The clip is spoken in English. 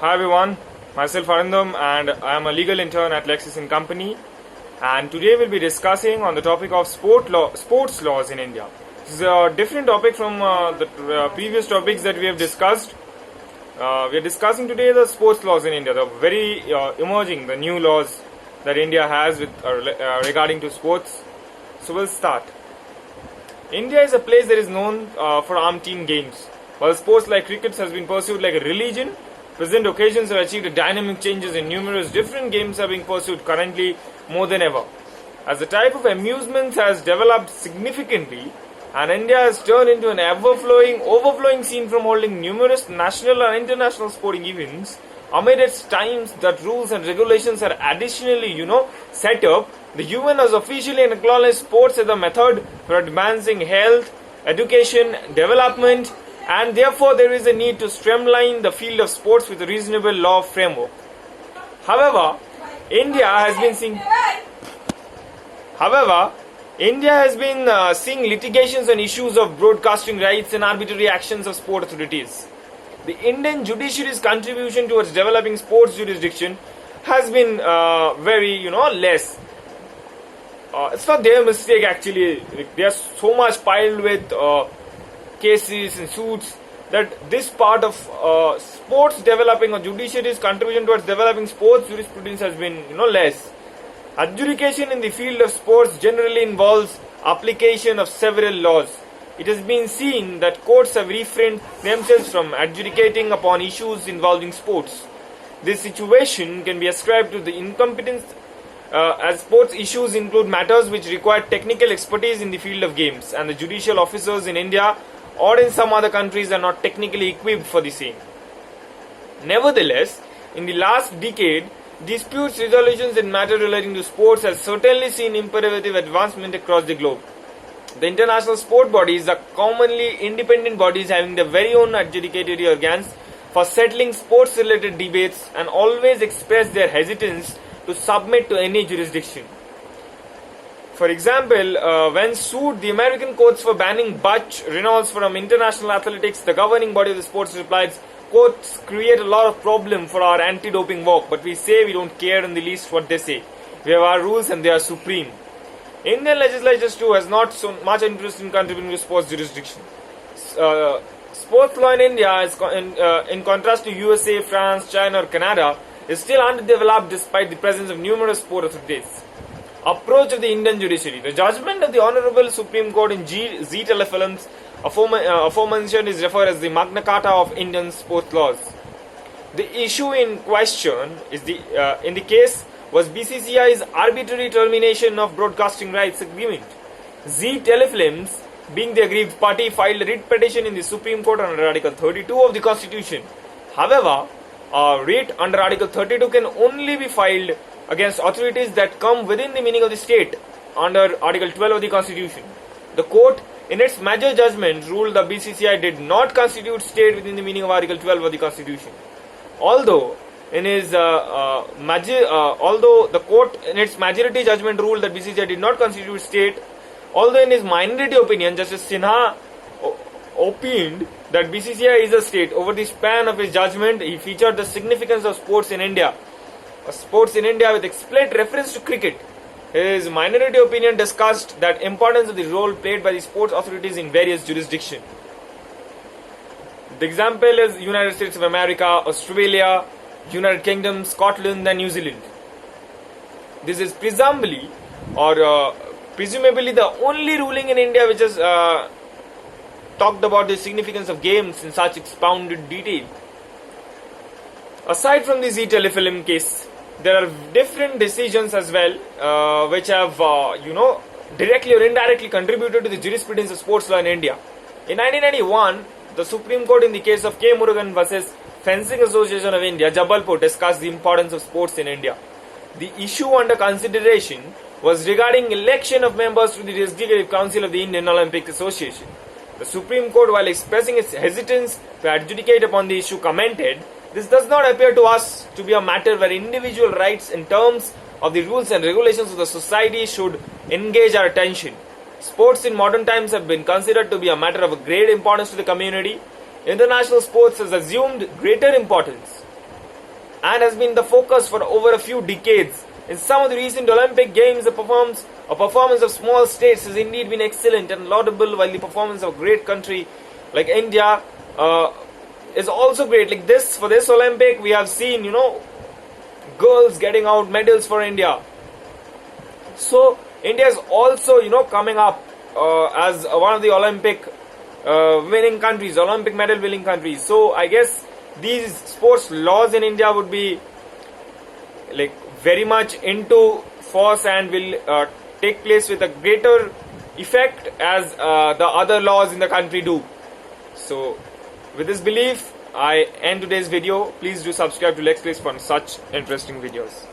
Hi everyone, myself Arindam and I am a legal intern at Lexis & Company, and today we'll be discussing on the topic of sports laws in India. This is a different topic from the previous topics that we have discussed. We are discussing today the sports laws in India, the very emerging, the new laws that India has regarding to sports. So we'll start. India is a place that is known for armed team games. While sports like cricket has been pursued like a religion, present occasions have achieved dynamic changes and numerous different games are being pursued currently more than ever. As the type of amusements has developed significantly, and India has turned into an overflowing scene from holding numerous national and international sporting events, amid its times that rules and regulations are additionally, set up, the UN has officially acknowledged sports as a method for advancing health, education, development, and therefore there is a need to streamline the field of sports with a reasonable law framework. However, India has been seeing litigations on issues of broadcasting rights and arbitrary actions of sport authorities. The Indian judiciary's contribution towards developing sports jurisdiction has been very, less. It's not their mistake actually. They are so much piled with cases and suits that this part of sports developing or judiciary's contribution towards developing sports jurisprudence has been less. Adjudication in the field of sports generally involves application of several laws. It has been seen that courts have refrained themselves from adjudicating upon issues involving sports. This situation can be ascribed to the incompetence as sports issues include matters which require technical expertise in the field of games, and the judicial officers in India or in some other countries are not technically equipped for the same. Nevertheless, in the last decade, disputes resolutions in matters relating to sports has certainly seen imperative advancement across the globe. The international sport bodies are commonly independent bodies having their very own adjudicatory organs for settling sports related debates and always express their hesitance to submit to any jurisdiction. For example, when sued the American courts for banning Butch Reynolds from international athletics, the governing body of the sports replied, "Courts create a lot of problem for our anti-doping work, but we say we don't care in the least what they say. We have our rules and they are supreme." Indian legislature too has not so much interest in contributing to sports jurisdiction. Sports law in India, in contrast to USA, France, China or Canada, is still underdeveloped despite the presence of numerous sport authorities. Approach of the Indian judiciary. The judgment of the Honorable Supreme Court in Zee Telefilms aforementioned is referred as the Magna Carta of Indian sports laws. The issue in question is in the case was BCCI's arbitrary termination of broadcasting rights agreement. Zee Telefilms, being the aggrieved party, filed a writ petition in the Supreme Court under Article 32 of the Constitution. However, a writ under Article 32 can only be filed against authorities that come within the meaning of the state under Article 12 of the Constitution. The court, in its major judgment, ruled the BCCI did not constitute state within the meaning of Article 12 of the Constitution. Although the court, in its majority judgment, ruled that BCCI did not constitute state, although in his minority opinion, Justice Sinha opined that BCCI is a state. Over the span of his judgment, he featured the significance of sports in India with explicit reference to cricket. His minority opinion discussed that importance of the role played by the sports authorities in various jurisdictions. The example is United States of America, Australia, United Kingdom, Scotland and New Zealand. This is presumably the only ruling in India which has talked about the significance of games in such expounded detail. Aside from the Zee Telefilm case, there are different decisions as well which have directly or indirectly contributed to the jurisprudence of sports law in India. In 1991, the Supreme Court in the case of K. Murugan versus Fencing Association of India, Jabalpur, discussed the importance of sports in India. The issue under consideration was regarding election of members to the Executive Council of the Indian Olympic Association. The Supreme Court, while expressing its hesitance to adjudicate upon the issue, commented, "This does not appear to us to be a matter where individual rights in terms of the rules and regulations of the society should engage our attention. Sports in modern times have been considered to be a matter of great importance to the community. International sports has assumed greater importance. and has been the focus for over a few decades. In some of the recent Olympic Games, the performance of small states has indeed been excellent and laudable, while the performance of a great country like India is also great. Like this, for this Olympic, we have seen, girls getting out medals for India. So India is also, coming up as one of the Olympic winning countries, Olympic medal winning countries. So I guess these sports laws in India would be like very much into force and will take place with a greater effect as the other laws in the country do. So with this belief, I end today's video. Please do subscribe to Lex Plays for such interesting videos.